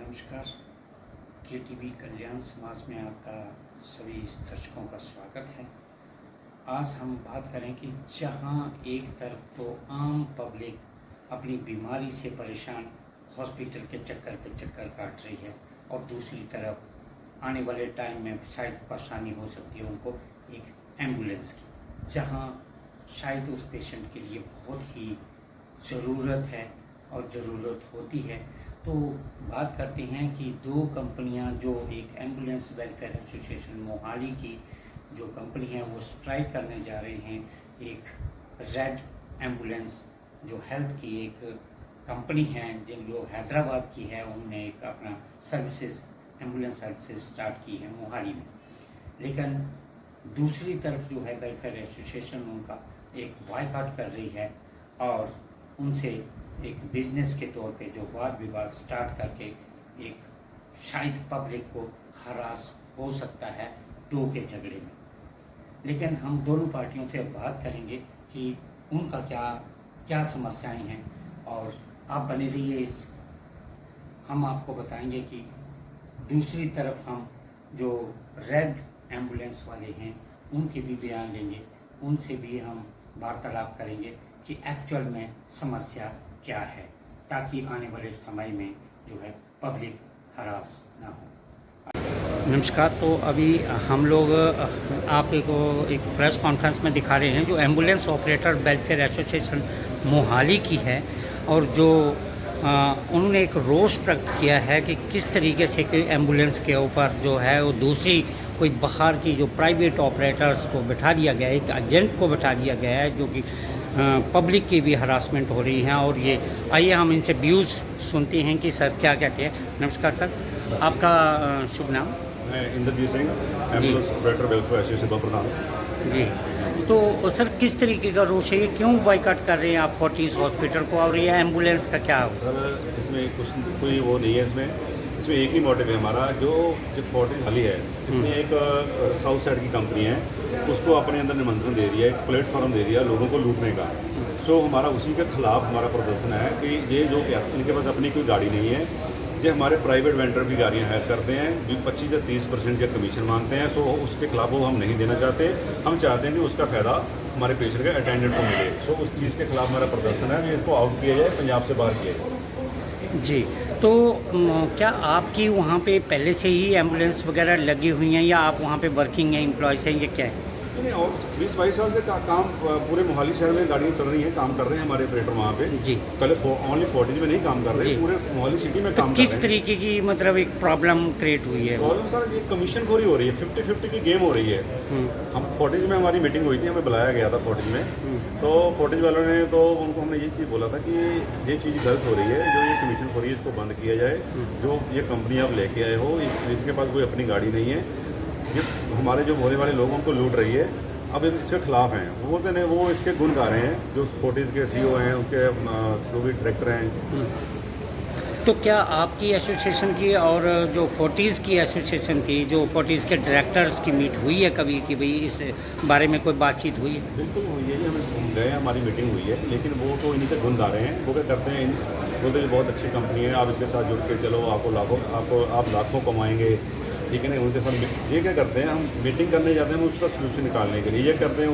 नमस्कार। के टीवी कल्याण समाज में आपका सभी दर्शकों का स्वागत है। आज हम बात करें कि जहां एक तरफ तो आम पब्लिक अपनी बीमारी से परेशान हॉस्पिटल के चक्कर पे चक्कर काट रही है और दूसरी तरफ आने वाले टाइम में शायद परेशानी हो सकती है उनको एक एम्बुलेंस की, जहां शायद उस पेशेंट के लिए बहुत ही ज़रूरत है और ज़रूरत होती है। तो बात करते हैं कि दो कंपनियां जो एक एम्बुलेंस वेलफेयर एसोसिएशन मोहाली की जो कंपनी है वो स्ट्राइक करने जा रहे हैं। एक रेड एम्बुलेंस जो हेल्थ की एक कंपनी है जिन जो हैदराबाद की है, उन्होंने एक अपना सर्विसेज एम्बुलेंस सर्विसेज स्टार्ट की है मोहाली में। लेकिन दूसरी तरफ जो है वेलफेयर एसोसिएशन उनका एक बायकॉट कर रही है और उनसे एक बिजनेस के तौर पे जो वाद विवाद स्टार्ट करके एक शायद पब्लिक को हरास हो सकता है दो के झगड़े में। लेकिन हम दोनों पार्टियों से बात करेंगे कि उनका क्या समस्याएं हैं और आप बने रहिए हम आपको बताएंगे कि दूसरी तरफ हम जो रेड एम्बुलेंस वाले हैं उनके भी बयान लेंगे, उनसे भी हम वार्तालाप करेंगे कि एक्चुअल में समस्या क्या है, ताकि आने वाले समय में जो है पब्लिक हरास ना हो। नमस्कार। तो अभी हम लोग आपको एक प्रेस कॉन्फ्रेंस में दिखा रहे हैं जो ambulance operator welfare association Mohali की है और जो उन्होंने एक रोष प्रकट किया है कि किस तरीके से कि एम्बुलेंस के ऊपर जो है वो दूसरी कोई बाहर की जो प्राइवेट ऑपरेटर्स को बैठा दिया गया है, एक एजेंट को बैठा दिया गया है जो कि पब्लिक की भी हरासमेंट हो रही हैं। और ये आइए हम इनसे व्यूज़ सुनते हैं कि सर क्या कहते हैं। नमस्कार सर, आपका शुभ नाम? मैं Inderjit Singh, ambulance operator welfare association का प्रधान जी। तो सर किस तरीके का रोष है, ये क्यों बाइकआउट कर रहे हैं आप फोर्टिस हॉस्पिटल को, और ये एम्बुलेंस का क्या हो? सर इसमें कोई वो नहीं है। इसमें एक ही मोटिव है हमारा, जो फोर्टिस हाली है इसमें एक साउथ साइड की कंपनी है, उसको अपने अंदर निमंत्रण दे दिया है, एक प्लेटफॉर्म दे दिया लोगों को लूटने का। सो हमारा उसी के खिलाफ हमारा प्रदर्शन है कि ये जो इनके पास अपनी कोई गाड़ी नहीं है, ये हमारे प्राइवेट वेंडर भी गाड़ियाँ हायर करते हैं, 25 या 30% का कमीशन मांगते हैं। सो उसके खिलाफ वो हम नहीं देना चाहते। हम चाहते हैं कि उसका फ़ायदा हमारे पेशेंट के अटेंडेंट को मिले। सो उस चीज़ के खिलाफ हमारा प्रदर्शन है कि इसको आउट किया जाए, पंजाब से बाहर किया जाए। जी। तो क्या आपकी वहाँ पे पहले से ही एम्बुलेंस वगैरह लगी हुई हैं या आप वहाँ पे वर्किंग हैं, एम्प्लॉयज़ हैं, ये क्या है? नहीं, और 20-22 साल से काम पूरे मोहाली शहर में गाड़ियाँ चल रही हैं, काम कर रहे हैं हमारे ऑपरेटर वहाँ पे जी। पहले ओनली फोर्टिस में नहीं काम कर रहे, पूरे मोहाली सिटी में काम कर रहे हैं। किस तरीके की मतलब एक प्रॉब्लम क्रिएट हुई है? प्रॉब्लम सर ये कमीशन खोरी हो रही है, 50-50 की गेम हो रही है। हम फोर्टिस में हमारी मीटिंग हुई थी, हमें बुलाया गया था फोर्टिस में। तो फोर्टिस वालों ने तो उनको हमने ये चीज़ बोला था कि ये चीज़ गलत हो रही है, जो ये कमीशन खोरी है इसको बंद किया जाए। जो ये कंपनी आप लेके आए हो, इसके पास कोई अपनी गाड़ी नहीं है, ये हमारे जो भोले वाले लोग उनको लूट रही है। अब इसके खिलाफ हैं, वो बोलते हैं वो इसके गुण गा रहे हैं, जो फोर्टिस के सीईओ हैं, उसके जो भी डायरेक्टर हैं। तो क्या आपकी एसोसिएशन की और जो फोर्टिस की एसोसिएशन थी, जो फोर्टिस के डायरेक्टर्स की मीट हुई है कभी कि भाई इस बारे में कोई बातचीत हुई है? बिल्कुल हुई है, हम गए, हमारी मीटिंग हुई है, लेकिन वो तो इन्हीं से गुण गा रहे हैं। वो क्या करते हैं, बोलते हैं बहुत अच्छी कंपनी है, आप इसके साथ जुड़ के चलो, आप लाखों कमाएंगे, ठीक है ना। उनके साथ ये क्या करते हैं, हम मीटिंग करने जाते हैं उसका सोल्यूशन निकालने के लिए। ये करते हैं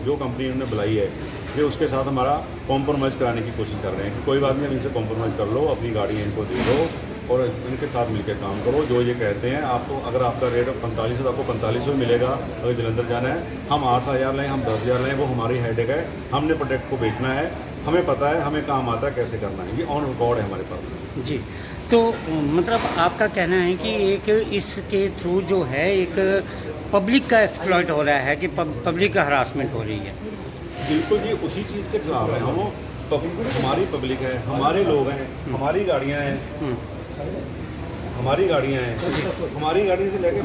जो कंपनी उन्होंने बुलाई है, ये उसके साथ हमारा कॉम्प्रोमाइज़ कराने की कोशिश कर रहे हैं कि कोई बात नहीं, इनसे कॉम्प्रोमाइज़ कर लो, अपनी गाड़ी इनको दे दो और इनके साथ मिलकर काम करो। जो ये कहते हैं आपको, अगर आपका रेट 45 है तो आपको 4500 मिलेगा। अगर जलंधर जाना है, हम 8000 लें, हम 10,000 लें, वो हमारी हेडेक है। हमने प्रोडक्ट को बेचना है, हमें पता है, हमें काम आता है कैसे करना है, ये ऑन रिकॉर्ड है हमारे पास। जी। तो मतलब आपका कहना है कि एक इसके थ्रू जो है एक पब्लिक का एक्सप्लॉइट हो रहा है कि पब्लिक का हरासमेंट हो रही है? बिल्कुल जी, उसी चीज़ के खिलाफ है हम। हमारी पब्लिक है, हमारे लोग हैं, हमारी गाड़ियाँ हैं, हमारी गाड़ियाँ हैं, हमारी गाड़ी से लेके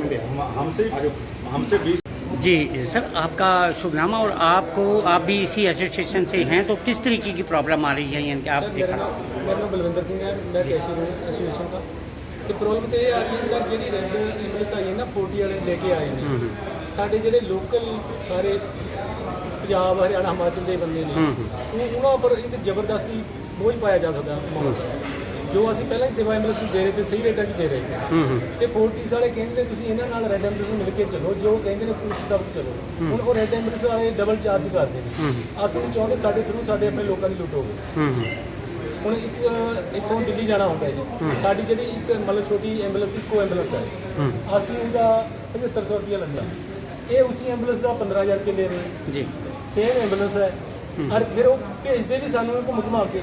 हमसे 20। जी सर, आपका शुभ नाम और आप भी इसी एसोसिएशन से हैं, तो किस तरीके की प्रॉब्लम आ रही है यानी कि आप देखा? मेरा नाम बलविंदर सिंह है, मैं कैशियर हूँ एसोसिएशन का। तो प्रॉब्लम तो ये आ रही है सर, जी रेड एम्बुलेंस आई है ना, 40 वाले लेके आए हैं साढ़े जो लोकल सारे पंजाब हरियाणा हिमाचल के बंदे ने, उन्होंने पर एक जबरदस्ती बोझ पाया जा सकता है। ਜੋ ਅਸੀਂ ਪਹਿਲਾਂ ਹੀ ਸੇਵਾ ਐਂਬੂਲੈਂਸ ਨੂੰ ਦੇ ਰਹੇ ਤੇ ਸਹੀ ਰੇਟਾਂ 'ਚ ਦੇ ਰਹੇ ਹਾਂ ਤੇ ਫੋਰਟਿਸ ਵਾਲੇ ਕਹਿੰਦੇ ਨੇ ਤੁਸੀਂ ਇਹਨਾਂ ਨਾਲ ਰੈੱਡ ਐਂਬੂਲੈਂਸ ਨੂੰ ਮਿਲ ਕੇ ਚੱਲੋ, ਜੋ ਕਹਿੰਦੇ ਨੇ ਪੁਲਿਸ ਤੱਕ ਚਲੋ। ਹੁਣ ਉਹ ਰੈੱਡ ਐਂਬੂਲੈਂਸ ਵਾਲੇ ਡਬਲ ਚਾਰਜ ਕਰਦੇ ਨੇ। ਅਸੀਂ ਨਹੀਂ ਚਾਹੁੰਦੇ ਸਾਡੇ ਥਰੂ ਸਾਡੇ ਆਪਣੇ ਲੋਕਾਂ ਦੀ ਲੁੱਟ ਹੋਵੇ। ਹੁਣ ਇੱਥੋਂ ਦਿੱਲੀ ਜਾਣਾ ਹੁੰਦਾ ਜੀ, ਸਾਡੀ ਜਿਹੜੀ ਇੱਕ ਮਤਲਬ ਛੋਟੀ ਐਂਬੂਲੈਂਸ ਇੱਕੋ ਐਂਬੂਲੈਂਸ ਹੈ, ਅਸੀਂ ਉਹਦਾ 7500 ਰੁਪਇਆ ਲੈਂਦਾ, ਇਹ ਉसी ਐਂਬੂਲੈਂਸ ਦਾ 15000 ਰੁਪਏ ਲੈ ਰਹੇ ਜੀ। ਸੇਮ ਐਂਬੂਲੈਂਸ ਹੈ ਔਰ ਫਿਰ ਉਹ ਭੇਜਦੇ ਵੀ ਸਾਨੂੰ ਘੁੰਮ ਘੁਮਾ ਕੇ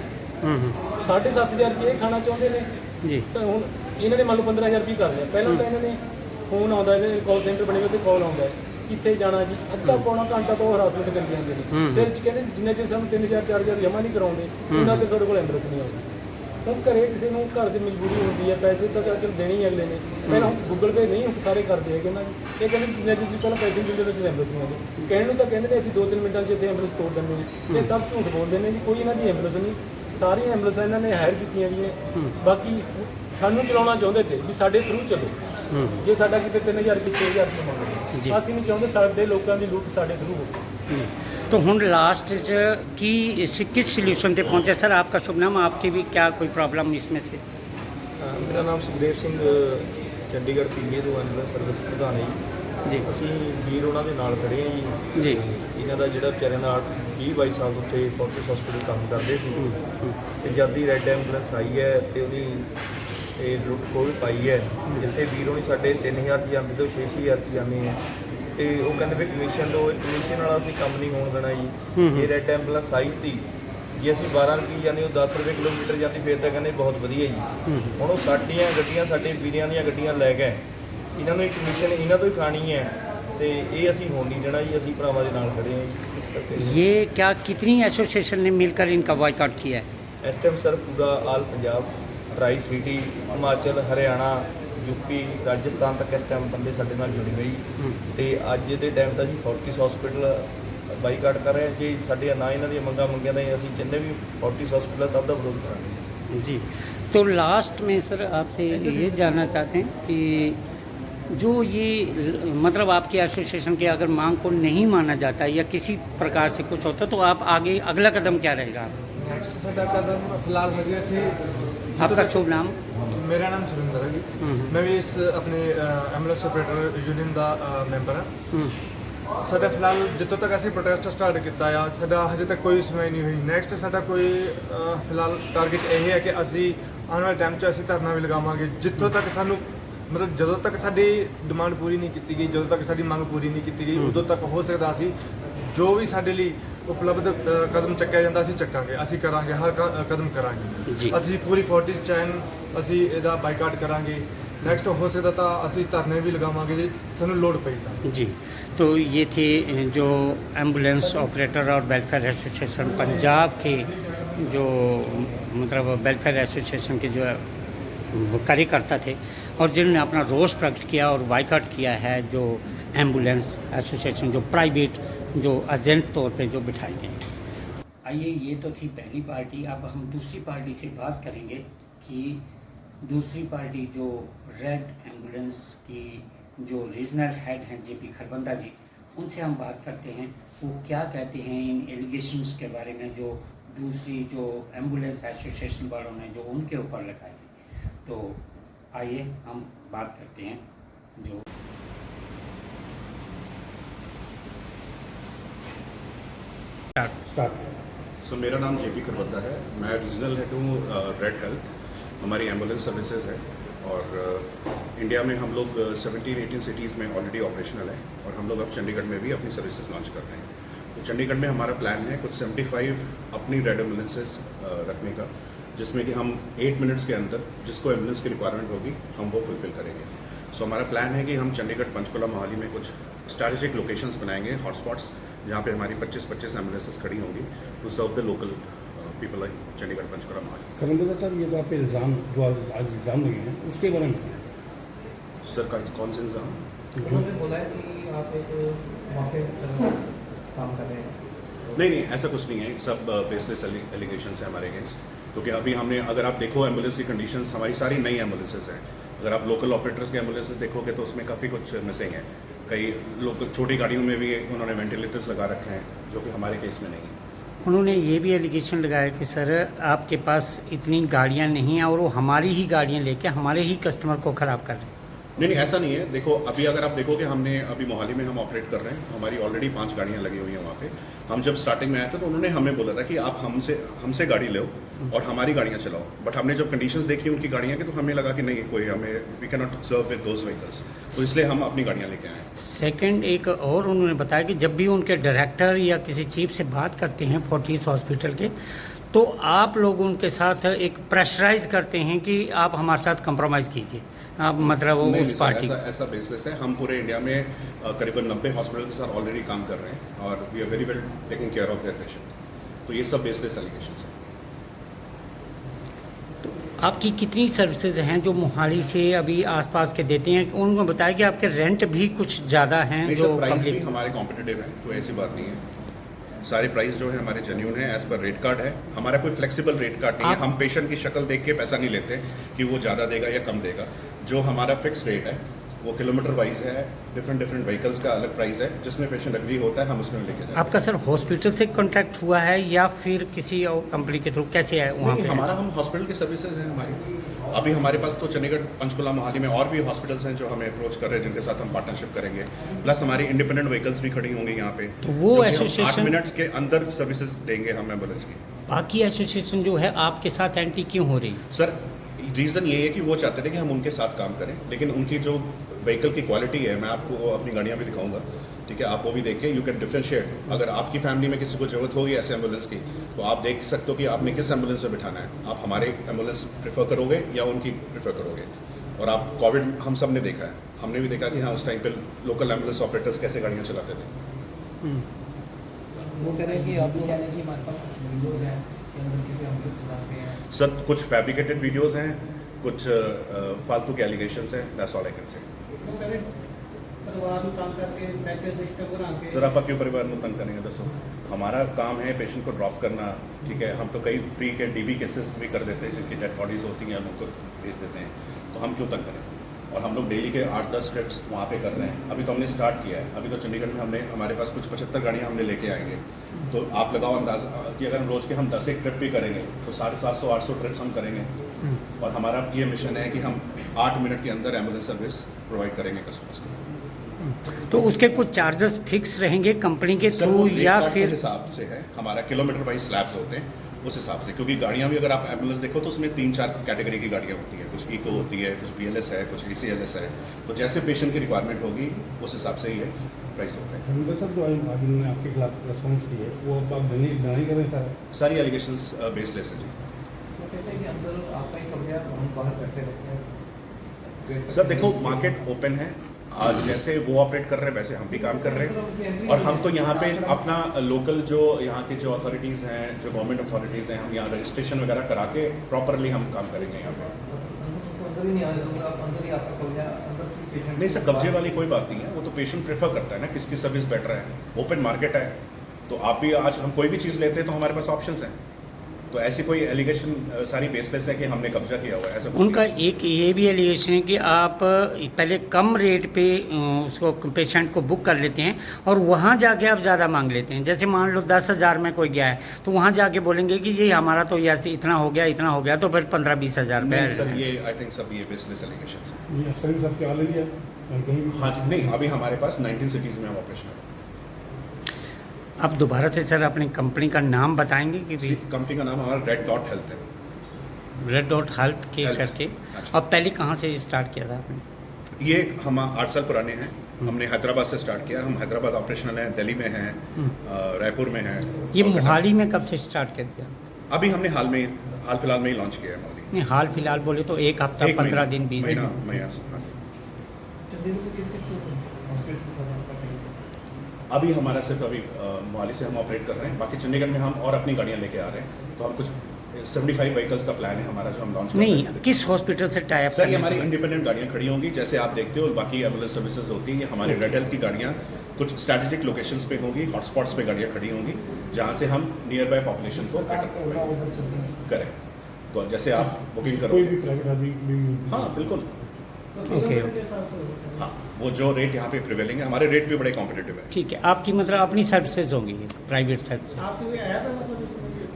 7500 ਰੁਪਏ ਖਾਣਾ ਚਾਹੁੰਦੇ ਨੇ ਜੀ। ਹੁਣ ਇਹਨਾਂ ਨੇ ਮੰਨ ਲਓ 15000 ਰੁਪਏ ਕਰ ਲਿਆ। ਪਹਿਲਾਂ ਤਾਂ ਇਹਨਾਂ ਨੇ ਫੋਨ ਆਉਂਦਾ, ਇਹਦੇ ਕਾਲ ਸੈਂਟਰ ਬਣੇ ਹੋਏ ਤੇ ਕਾਲ ਆਉਂਦਾ ਹੈ ਕਿੱਥੇ ਜਾਣਾ ਜੀ, ਅੱਧਾ ਪੌਣਾ ਘੰਟਾ ਤੋਂ ਹਰਾਸਮੈਂਟ ਕਰੀ ਜਾਂਦੇ ਨੇ। ਫਿਰ ਕਹਿੰਦੇ ਜਿੰਨੇ ਚਿਰ ਸਾਨੂੰ 3000 4000 ਜਮ੍ਹਾਂ ਨਹੀਂ ਕਰਾਉਂਦੇ ਉਹਨਾਂ ਤੇ ਤੁਹਾਡੇ ਕੋਲ ਐਂਬੂਲੈਂਸ ਨਹੀਂ ਆਉਂਦੀ। ਹੁਣ ਘਰੇ ਕਿਸੇ ਨੂੰ ਘਰ ਦੀ ਮਜਬੂਰੀ ਹੁੰਦੀ ਹੈ, ਪੈਸੇ ਤਾਂ ਚਲ ਦੇਣੇ ਹੀ ਅਗਲੇ ਨੇ। ਪਹਿਲਾਂ ਹੁਣ ਗੂਗਲ ਪੇ ਨਹੀਂ ਸਾਰੇ ਕਰਦੇ ਹੈਗੇ ਨਾ, ਇਹ ਕਹਿੰਦੇ ਜਿੰਨੇ ਚਿਰ ਪਹਿਲਾਂ ਪੈਸੇ ਮਿਲਦੇ ਨੇ ਐਂਬੂਲੈਂਸ ਨਹੀਂ ਆਉਂਦੀ। ਕਹਿਣ ਨੂੰ ਤਾਂ ਕਹਿੰਦੇ ਨੇ ਅਸੀਂ 2-3 ਮਿੰਟਾਂ 'ਚ ਇੱਥੇ ਐਂਬੂਲੈਂਸ ਤੋੜ ਦਿੰਦੇ ਨੇ, ਇਹ ਸਭ ਝੂਠ ਬੋਲਦੇ ਨੇ ਜੀ। ਕੋਈ ਇਹਨਾਂ ਦੀ ਐਂਬੂਲੈਂਸ ਨਹੀਂ, ਸਾਰੀਆਂ ਐਂਬੂਲੈਂਸਾਂ ਇਹਨਾਂ ਨੇ ਹਾਇਰ ਕੀਤੀਆਂ ਵੀ ਹੈ। ਬਾਕੀ ਸਾਨੂੰ ਚਲਾਉਣਾ ਚਾਹੁੰਦੇ ਤੇ ਵੀ ਸਾਡੇ ਥਰੂ ਚੱਲੋ, ਜੇ ਸਾਡਾ ਕਿਤੇ 3000 ਰੁਪਏ 6000 ਰੁਪਏ ਮੰਗਦੇ, ਅਸੀਂ ਨਹੀਂ ਚਾਹੁੰਦੇ ਸਾਡੇ ਲੋਕਾਂ ਦੀ ਲੁੱਟ ਸਾਡੇ ਥਰੂ ਹੋਵੇ। तो हूँ लास्ट की किस सोल्यूशन पे पहुँचे सर? आपका शुभ नाम, आपकी भी क्या कोई प्रॉब्लम इसमें से? मेरा नाम सुखदेव सिंह ਚੰਡੀਗੜ੍ਹ ਪੀਏ ਤੋਂ ਐਂਬੂਲੈਂਸ ਸਰਵਿਸ ਪ੍ਰਧਾਨ ਹੈ ਜੀ। ਅਸੀਂ ਵੀਰ ਉਹਨਾਂ ਦੇ ਨਾਲ ਖੜੇ ਹਾਂ ਜੀ। ਇਹਨਾਂ ਦਾ ਜਿਹੜਾ ਵਿਚਾਰਿਆਂ ਦਾ 20-22 ਸਾਲ ਤੋਂ ਉੱਥੇ ਫੋਰਟਿਸ ਹਸਪੀਟਲ ਕੰਮ ਕਰਦੇ ਸੀ ਤੇ ਜਦ ਦੀ ਰੈੱਡ ਐਂਬੂਲੈਂਸ ਆਈ ਹੈ ਤੇ ਉਹਦੀ ਇਹ ਲੁੱਟ ਖੋਹ ਪਾਈ ਹੈ। ਜਿੱਥੇ ਵੀਰ ਹੋਣੀ ਸਾਡੇ 3000 ਰੁਪਏ ਜਾਂਦੇ ਤੋਂ 6000 ਰੁਪਏ ਜਾਂਦੇ ਹੈ ਤੇ ਉਹ ਕਹਿੰਦੇ ਵੀ ਕਮਿਸ਼ਨ ਲਓ। ਕਮਿਸ਼ਨ ਵਾਲਾ ਅਸੀਂ ਕੰਮ ਨਹੀਂ ਹੋਣ ਦੇਣਾ ਜੀ। ਜੇ ਰੈੱਡ ਐਂਬੂਲੈਂਸ ਆਈ ਤੀ ਜੇ ਅਸੀਂ 12 ਰੁਪਏ ਜਾਂਦੇ ਉਹ 10 ਰੁਪਏ ਕਿਲੋਮੀਟਰ ਜਾਂਦੀ ਫਿਰ ਤਾਂ ਕਹਿੰਦੇ ਬਹੁਤ ਵਧੀਆ ਜੀ। ਹੁਣ ਉਹ ਸਾਡੀਆਂ ਗੱਡੀਆਂ ਸਾਡੇ ਵੀਰਿਆਂ ਦੀਆਂ ਗੱਡੀਆਂ ਲੈ ਗਏ, ਇਹਨਾਂ ਨੂੰ ਕਮਿਸ਼ਨ ਇਹਨਾਂ ਤੋਂ ਹੀ ਖਾਣੀ ਹੈ ਤੇ ਇਹ ਅਸੀਂ ਹੋਣ ਨਹੀਂ ਦੇਣਾ ਜੀ। ਅਸੀਂ ਭਰਾਵਾਂ ਦੇ ਨਾਲ ਖੜੇ ਹਾਂ ਜੀ। ਇਸ ਕਰਕੇ ये क्या कितनी एसोसिएशन ने मिलकर इनका बॉयकॉट किया है? ਇਸ ਟਾਈਮ ਸਰ ਪੂਰਾ all Punjab, tricity, Himachal, Haryana, UP, Rajasthan ਤੱਕ ਇਸ ਟਾਈਮ ਬੰਦੇ ਸਾਡੇ ਨਾਲ ਜੁੜ ਗਏ ਤੇ ਅੱਜ ਦੇ ਟਾਈਮ ਤਾਂ ਅਸੀਂ ਫੋਰਟਿਸ ਹਸਪੀਟਲ ਬਾਈਕਾਟ ਕਰ ਰਹੇ ਹਾਂ ਜੀ। ਸਾਡੇ ਨਾ ਇਹਨਾਂ ਦੀਆਂ ਮੰਗਾਂ ਮੰਗਿਆ ਤਾਂ ਅਸੀਂ ਜਿੰਨੇ ਵੀ ਫੋਰਟਿਸ ਹਸਪੀਟਲ ਸਭ ਦਾ ਵਿਰੋਧ ਕਰਾਂਗੇ जी। तो लास्ट में सर आपसे ये जानना चाहते हैं कि जो ये मतलब आपकी एसोसिएशन की अगर मांग को नहीं माना जाता या किसी प्रकार से कुछ होता तो आप आगे अगला कदम क्या रहेगा? ਨੈਕਸਟ ਸਾਡਾ ਕਦਮ ਫਿਲਹਾਲ ਹੈਗਾ ਅਸੀਂ आपका शुभ नाम? ਮੇਰਾ ਨਾਮ ਸੁਰਿੰਦਰ ਹੈ ਜੀ। ਮੈਂ ਵੀ ਇਸ ਆਪਣੇ ਐਂਬੂਲੈਂਸ ਆਪਰੇਟਰ ਯੂਨੀਅਨ ਦਾ ਮੈਂਬਰ ਹਾਂ। ਸਾਡਾ ਫਿਲਹਾਲ ਜਿੱਥੋਂ ਤੱਕ ਅਸੀਂ ਪ੍ਰੋਟੈਸਟ ਸਟਾਰਟ ਕੀਤਾ ਆ ਸਾਡਾ ਹਜੇ ਤੱਕ ਕੋਈ ਸੁਣਵਾਈ ਨਹੀਂ ਹੋਈ। ਨੈਕਸਟ ਸਾਡਾ ਕੋਈ ਫਿਲਹਾਲ ਟਾਰਗੇਟ ਇਹ ਹੈ ਕਿ ਅਸੀਂ ਆਉਣ ਵਾਲੇ ਟਾਈਮ 'ਚ ਅਸੀਂ ਧਰਨਾ ਵੀ ਲਗਾਵਾਂਗੇ ਜਿੱਥੋਂ ਤੱਕ ਸਾਨੂੰ ਮਤਲਬ ਜਦੋਂ ਤੱਕ ਸਾਡੀ ਡਿਮਾਂਡ ਪੂਰੀ ਨਹੀਂ ਕੀਤੀ ਗਈ, ਜਦੋਂ ਤੱਕ ਸਾਡੀ ਮੰਗ ਪੂਰੀ ਨਹੀਂ ਕੀਤੀ ਗਈ ਉਦੋਂ ਤੱਕ ਹੋ ਸਕਦਾ ਅਸੀਂ ਜੋ ਵੀ ਸਾਡੇ ਲਈ ਉਪਲਬਧ ਕਦਮ ਚੱਕਿਆ ਜਾਂਦਾ ਅਸੀਂ ਚੱਕਾਂਗੇ, ਅਸੀਂ ਕਰਾਂਗੇ, ਹਰ ਕਦਮ ਕਰਾਂਗੇ। ਅਸੀਂ ਪੂਰੀ ਫੋਰਟਿਸ ਚੈਨ ਅਸੀਂ ਇਹਦਾ ਬਾਈਕਾਟ ਕਰਾਂਗੇ। नेक्स्ट हो सकता था ਅਸੀਂ ਧਰਨੇ भी लगावांगे जी ਸਾਨੂੰ ਲੋੜ ਪਈ ਤਾਂ जी। तो ये थे जो एम्बुलेंस ऑपरेटर और वेलफेयर एसोसिएशन पंजाब के जो मतलब वेलफेयर एसोसिएशन के जो कार्यकर्ता थे और जिन्होंने अपना रोष प्रकट किया और बाइकआउट किया है जो एम्बुलेंस एसोसिएशन जो प्राइवेट जो एजेंट तौर पे जो बिठाई गई। आइए, ये तो थी पहली पार्टी। अब हम दूसरी पार्टी से बात करेंगे कि दूसरी पार्टी जो रेड एम्बुलेंस की जो रीजनल हेड हैं जेपी खरबंदा जी, उनसे हम बात करते हैं वो क्या कहते हैं इन एलिगेशंस के बारे में जो दूसरी जो एम्बुलेंस एसोसिएशन वालों ने जो उनके ऊपर लगाई। तो आइए हम बात करते हैं जो सो मेरा नाम जेपी खरबंदा है। मैं रीजनल हेड हूँ रेड हेल्थ। हमारी एम्बुलेंस सर्विसेज है और इंडिया में हम लोग 17-18 सिटीज़ में ऑलरेडी ऑपरेशनल है और हम लोग अब चंडीगढ़ में भी अपनी सर्विसेज लॉन्च कर रहे हैं। तो चंडीगढ़ में हमारा प्लान है कुछ 75 अपनी रेड एम्बुलेंसेज रखने का, जिसमें कि हम 8 मिनट्स के अंदर जिसको एम्बुलेंस की रिक्वायरमेंट होगी हम वो फुलफ़िल करेंगे। सो हमारा प्लान है कि हम चंडीगढ़, पंचकुला, मोहाली में कुछ स्ट्रैटेजिक लोकेशंस बनाएंगे, हॉटस्पॉट्स, जहाँ पे हमारी 25-25 एम्बुलेंसेज खड़ी होंगी to serve the local people like Chandigarh, Panchkula, Mohali. Kharbanda साहब, ये तो आप पे इल्ज़ाम जो आज इल्ज़ाम लगे हैं उसके बारे में सर कौन से इल्ज़ाम? उन्होंने बोला है कि आप एक मौके पर काम कर रहे हैं। नहीं, ऐसा कुछ नहीं है। सब बेसलेस एलिगेशन है हमारे अगेंस्ट, क्योंकि अभी हमने, अगर आप देखो एम्बुलेंस की कंडीशंस, हमारी सारी नई एम्बुलेंसेज हैं। अगर आप लोकल ऑपरेटर्स के एम्बुलेंसेज देखोगे तो उसमें काफ़ी कुछ मिसिंग है। कई लोग छोटी गाड़ियों में भी उन्होंने वेंटिलेटर्स लगा रखे हैं जो कि हमारे केस में नहीं है। उन्होंने ये भी एलिगेशन लगाया कि सर आपके पास इतनी गाड़ियां नहीं हैं और वो हमारी ही गाड़ियां लेके हमारे ही कस्टमर को ख़राब कर रहे हैं। नहीं ऐसा नहीं है। देखो अभी अगर आप देखोगे हमने अभी मोहाली में हम ऑपरेट कर रहे हैं, हमारी ऑलरेडी 5 गाड़ियाँ लगी हुई हैं वहाँ पे। हम जब स्टार्टिंग में आए थे तो उन्होंने हमें बोला था कि आप हमसे गाड़ी लो और हमारी गाड़ियाँ चलाओ, बट हमने जब कंडीशंस देखी उनकी गाड़ियाँ की तो हमें लगा कि नहीं, कोई हमें we can not serve with those vehicles, तो इसलिए हम अपनी गाड़ियाँ लेके आए। सेकंड, एक और उन्होंने बताया कि जब भी उनके डायरेक्टर या किसी चीफ से बात करते हैं फोर्टिस हॉस्पिटल के, तो आप लोग उनके साथ एक प्रेशराइज करते हैं कि आप हमारे साथ कंप्रोमाइज़ कीजिए, आप मतलब वो नहीं, उस पार्टी ऐसा बेसलेस है। हम पूरे इंडिया में करीबन 90 हॉस्पिटल के साथ ऑलरेडी काम कर रहे हैं और we are very well taking care of their patient, तो ये सब बेसलेस एलिगेशंस हैं। तो आपकी कितनी सर्विसेज हैं जो मोहाली से अभी आसपास के देते हैं? उन्होंने बताया कि आपके रेंट भी कुछ ज़्यादा हैं जो प्राइस भी पब्लिक। हमारे कॉम्पिटिटिव है, कोई ऐसी बात नहीं है। सारे प्राइस जो है हमारे जेन्युइन है, एज पर रेट कार्ड है। हमारा कोई फ्लेक्सिबल रेट कार्ड नहीं है। हम पेशेंट की शक्ल देख के पैसा नहीं लेते कि वो ज़्यादा देगा या कम देगा। जो हमारा फिक्स रेट है वो किलोमीटर वाइज है, डिफरेंट व्हीकल्स का अलग प्राइस है, जिसमें पेशेंट एग्री होता है हम उसमें लेके जाते हैं। आपका सर हॉस्पिटल से कॉन्ट्रैक्ट हुआ है या फिर किसी और कंपनी के थ्रू, कैसे है वहाँ नहीं, पे? हमारा हम हॉस्पिटल की सर्विसेज हैं हमारी। अभी हमारे पास तो चंडीगढ़, पंचकुला, मोहाली में और भी हॉस्पिटल्स हैं जो हमें अप्रोच कर रहे हैं, जिनके साथ हम पार्टनरशिप करेंगे। प्लस हमारी इंडिपेंडेंट व्हीकल्स भी खड़ी होंगी यहाँ पे, तो वो जो कि हम एसोसिएशन- 8 मिनट के अंदर सर्विसेज देंगे हम एम्बुलेंस की। बाकी एसोसिएशन जो है आपके साथ एंटी क्यों हो रही है? सर रीज़न ये है कि वो चाहते थे कि हम उनके साथ काम करें, लेकिन उनकी जो व्हीकल की क्वालिटी है, मैं आपको अपनी गाड़ियाँ भी दिखाऊंगा, ठीक है, आप वो भी देख के यू कैन डिफरेंशिएट। अगर आपकी फैमिली में किसी को ज़रूरत होगी ऐसे एम्बुलेंस की, तो आप देख सकते हो कि आपने किस एम्बुलेंस में बिठाना है। आप हमारे एम्बुलेंस प्रेफर करोगे या उनकी प्रेफर करोगे। और आप कोविड हम सब ने देखा है, हमने भी देखा कि हाँ उस टाइम पे लोकल एम्बुलेंस ऑपरेटर्स कैसे गाड़ियाँ चलाते थे। वो कह रहे हैं कि आप लोग कह रहे हैं कि हमारे पास कुछ वीडियोज़ हैं कि अंदर किसी एम्बुलेंस चलाते हैं। सर कुछ फैब्रिकेटेड वीडियोज़ हैं, कुछ फालतू के एलिगेशंस हैं, that's all I can say. परिवार ਨੂੰ ਤੰਗ ਕਰਕੇ ਪੈਕੇਜ ਸਿਸਟਮ ਬਣਾ ਕੇ सर आप क्यों परिवार में तंग करेंगे? दसो, हमारा काम है पेशेंट को ड्रॉप करना, ठीक है। हम तो कई फ्री के डीबी केसेस भी कर देते हैं, जिनकी डेड बॉडीज होती हैं, हम उनको भेज देते हैं, तो हम क्यों तंग करें? और हम लोग डेली के 8-10 ट्रिप्स वहाँ पे कर रहे हैं। अभी तो हमने स्टार्ट किया है, अभी तो चंडीगढ़ में हमारे पास कुछ 75 गाड़ियाँ हमने लेके आएंगे। तो आप लगाओ अंदाज़ा कि अगर रोज़ के हम 10 ट्रिप भी करेंगे तो 750-800 ट्रिप्स हम करेंगे। और हमारा ये मिशन है कि हम 8 मिनट के अंदर एम्बुलेंस सर्विस प्रोवाइड करेंगे कस्टमर्स को। तो उसके कुछ चार्जेस फिक्स रहेंगे कंपनी के सर, थ्रू वो या रेट कार्ड के फिर? हिसाब से है, हमारा किलोमीटर वाइज स्लैब्स होते हैं उस हिसाब से, क्योंकि गाड़ियाँ भी अगर आप एम्बुलेंस देखो तो उसमें 3-4 कैटेगरी की गाड़ियाँ होती हैं। कुछ इको होती है, कुछ BLS है, कुछ ACLS है। तो जैसे पेशेंट की रिक्वायरमेंट होगी उस हिसाब से ही प्राइस होता है। धर्मेंद्र सर, जो आज उन्होंने आपके खिलाफ रेस्पॉन्स दिए वो अब आप डिनाई करें सर? सारी एलिगेशंस बेसलेस है जी। वो कहते हैं कि अंदर आपका ही कब्जा है, हम बाहर बैठे रहते हैं। सर देखो, मार्केट ओपन है, आज जैसे वो ऑपरेट कर रहे हैं वैसे हम भी काम कर रहे हैं। और हम तो यहाँ पे अपना लोकल जो यहाँ की जो अथॉरिटीज़ हैं, जो गवर्नमेंट अथॉरिटीज़ हैं, हम यहाँ रजिस्ट्रेशन वगैरह करा के प्रॉपरली हम काम करेंगे यहाँ पे। अंदर ही नहीं आ रहे, आप अंदर ही आपका कब्जा, अंदर से पेशेंट नहीं सर, कब्जे वाली कोई बात नहीं है, वो तो पेशेंट प्रेफर करता है ना किसकी सर्विस बेटर है। ओपन मार्केट है, तो आप भी आज हम कोई भी चीज़ लेते हैं तो हमारे पास ऑप्शंस हैं। तो ऐसी कोई एलिगेशन सारी बेसलेस है कि हमने कब्जा किया हुआ है, ऐसा कुछ उनका नहीं। एक ये भी एलिगेशन है कि आप पहले कम रेट पे उसको पेशेंट को बुक कर लेते हैं और वहाँ जाके आप ज़्यादा मांग लेते हैं। जैसे मान लो 10,000 में कोई गया है तो वहाँ जाके बोलेंगे कि ये हमारा तो ऐसे इतना हो गया तो फिर 15-20 हज़ार नहीं सर, रुपये। ये आई थिंक सब ये बेसलेस एलिगेशंस हैं। ये सर्विस आपके ऑलरेडी है कहीं भी? हाँ जी, नहीं अभी हमारे पास 19 सिटीज़ में हम ऑपरेशन है। आप दोबारा से सर अपनी कंपनी का नाम बताएंगे कि भी? कंपनी का नाम हमारा रेड डॉट हेल्थ है। रेड डॉट हेल्थ के Health, करके। अच्छा। और पहले कहाँ से स्टार्ट किया था आपने? ये हम 8 साल पुराने हैं। हमने हैदराबाद से स्टार्ट किया। हम हैदराबाद ऑपरेशनल हैं, दिल्ली में हैं, रायपुर में हैं। ये कोलकाता। मोहाली में कब से स्टार्ट कर दिया? अभी हमने हाल फिलहाल में ही लॉन्च किया है मोहाली। नहीं, हाल फिलहाल बोले तो एक हफ्ता, 15 दिन, 20 दिन। महीना। चंडीगढ़ में किस हॉस्पिटल के साथ आपका कहीं? अभी हमारा सिर्फ अभी मोहाली से हम ऑपरेट कर रहे हैं। बाकी चंडीगढ़ में हम और अपनी गाड़ियाँ लेके आ रहे हैं। तो हम कुछ 75 व्हीकल्स का प्लान है हमारा जो हम लॉन्च नहीं, किस हॉस्पिटल से टाई अप सर, ये करने हमारी का? इंडिपेंडेंट गाड़ियाँ खड़ी होंगी जैसे आप देखते हो। बाकी एम्बुलेंस सर्विसेज होती है। ये हमारे रेड हेल्थ की गाड़ियाँ कुछ स्ट्रैटेजिक लोकेशंस पे होंगी, हॉटस्पॉट्स पे गाड़ियाँ खड़ी होंगी, जहाँ से हम नियर बाय पॉपुलेशन को करें। तो जैसे आप बुकिंग कोई करोगे। भी प्राइवेट आदमी भी? हाँ बिल्कुल। ओके हाँ, वो जो रेट यहाँ पे प्रिवेलिंग है, हमारे रेट भी बड़े कॉम्पिटिटिव है। ठीक है। आपकी मतलब अपनी सर्विसेज होंगी, प्राइवेट सर्विसेज?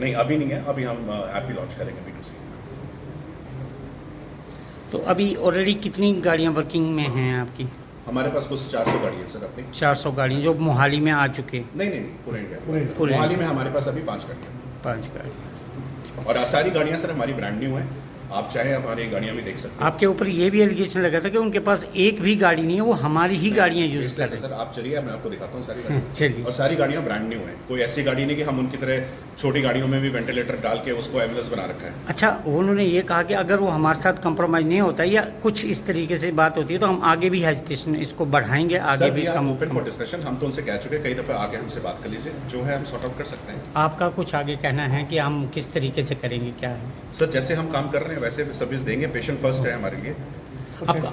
नहीं, अभी नहीं है, अभी हम ऐप भी लॉन्च करेंगे B2C। तो अभी ऑलरेडी कितनी गाड़ियाँ वर्किंग में हैं आपकी? हमारे पास कुछ 400 गाड़ी है सर अपनी। 400 गाड़ियाँ जो मोहाली में आ चुके हैं? नहीं, पूरे इंडिया पूरे में। मोहाली में हमारे पास अभी 5 गाड़ियाँ हैं। 5 गाड़ियाँ। और सारी गाड़ियाँ सर हमारी ब्रांड न्यू हैं, आप चाहे हमारी गाड़ियाँ भी देख सकते हैं। आपके ऊपर ये भी एलिगेशन लगा था कि उनके पास एक भी गाड़ी नहीं है, वो हमारी ही गाड़ियाँ यूज़ इसलिए कर रहे सर आप चलिए, मैं आपको दिखाता हूँ सारी हैं। गाड़ियाँ। चलिए। और सारी गाड़ियाँ ब्रांड न्यू हैं, कोई ऐसी गाड़ी नहीं कि हम उनकी तरह छोटी गाड़ियों में भी वेंटिलेटर डाल के उसको एम्बुलेंस बना रखा है। अच्छा, उन्होंने ये कहा कि अगर वो हमारे साथ कंप्रोमाइज़ नहीं होता या कुछ इस तरीके से बात होती है तो हम आगे भी हेजिटेशन इसको बढ़ाएंगे, आगे भी कम। ओपन फॉर डिस्कशन, हम तो उनसे कह चुके हैं, कई दफ़ा आके हमसे बात कर लीजिए, जो है हम सॉर्ट आउट कर सकते हैं। आपका कुछ आगे कहना है कि हम किस तरीके से करेंगे, क्या है? सर जैसे हम काम कर रहे हैं वैसे सर्विस देंगे, पेशेंट फर्स्ट है हमारे लिए।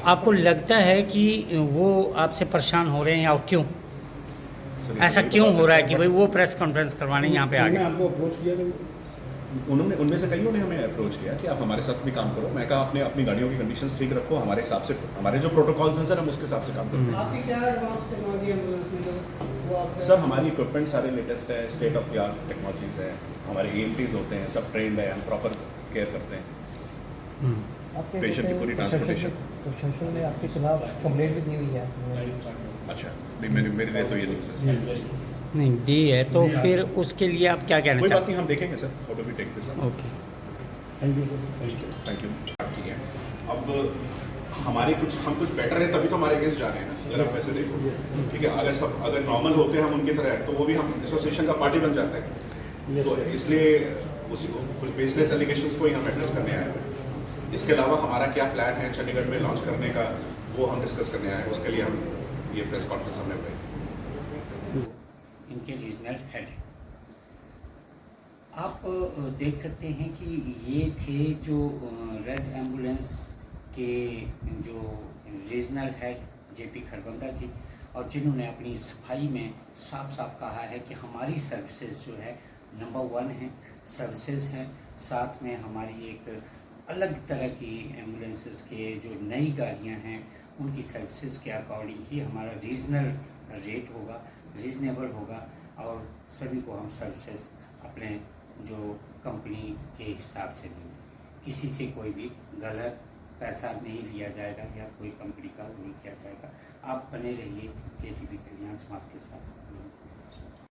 आपको लगता है कि वो आपसे परेशान हो रहे हैं या क्यों? ऐसा क्यों हो रहा है कि भाई वो प्रेस कॉन्फ्रेंस करवाने यहाँ पे आ मैंने गए? आपको अप्रोच किया था? उन्होंने, उनमें से कईयों ने हमें अप्रोच किया कि आप हमारे साथ भी काम करो। मैं कहा आपने अपनी गाड़ियों की कंडीशंस ठीक रखो, हमारे हिसाब से, हमारे जो प्रोटोकॉल्स हैं सर, हम उसके हिसाब से काम करते आपकी क्या एडवांस टेक्नोलॉजी एम्बुलेंस में वो आप हैं। सर हमारी इक्विपमेंट सारे लेटेस्ट है, state of the art technologies है, हमारे EMTs होते हैं, सब ट्रेंड है, हम प्रॉपर केयर करते हैं आपके पेशेंट की पूरी ट्रांसपोर्टेशन। प्रशासन ने आपके खिलाफ कंप्लेंट भी दी हुई है। अच्छा, नहीं मेरे लिए तो ये न्यूज़ है। नहीं दी है तो फिर उसके लिए आप क्या कहना कोई बात चाहते नहीं, हम देखेंगे sir, how do we take this. हैं? Okay. Thank you sir. Thank you. ठीक है, अब हमारे हम कुछ बेटर है तभी तो हमारे अगेंस्ट जा रहे हैं ना, अगर आप वैसे देखो। ठीक है, अगर नॉर्मल होते हैं हम उनकी तरह तो वो भी हम एसोसिएशन का पार्टी बन जाता है। तो इसलिए उसी को कुछ बेसलेस एलिगेशंस को ही हम एड्रेस करने आए हैं। इसके अलावा हमारा क्या प्लान है चंडीगढ़ में लॉन्च करने का, वो हम डिस्कस करने आए हैं। उसके लिए हम ये प्रेस कॉन्फ्रेंस हमने बुलाई। इनके रीजनल हेड आप देख सकते हैं कि ये थे जो रेड एम्बुलेंस के जो रीजनल हेड JP खरबंदा जी, और जिन्होंने अपनी सफाई में साफ साफ कहा है कि हमारी सर्विसेज जो है नंबर 1 है, सर्विसेज हैं। साथ में हमारी एक अलग तरह की एम्बुलेंसेस के जो नई गाड़ियां हैं उनकी सर्विसेज के अकॉर्डिंग ही हमारा रीजनल रेट होगा, रीजनेबल होगा, और सभी को हम सर्विसेज अपने जो कंपनी के हिसाब से देंगे। किसी से कोई भी गलत पैसा नहीं लिया जाएगा या कोई कंपनी का नहीं किया जाएगा। आप बने रहिए KTV कल्याण समाज के साथ।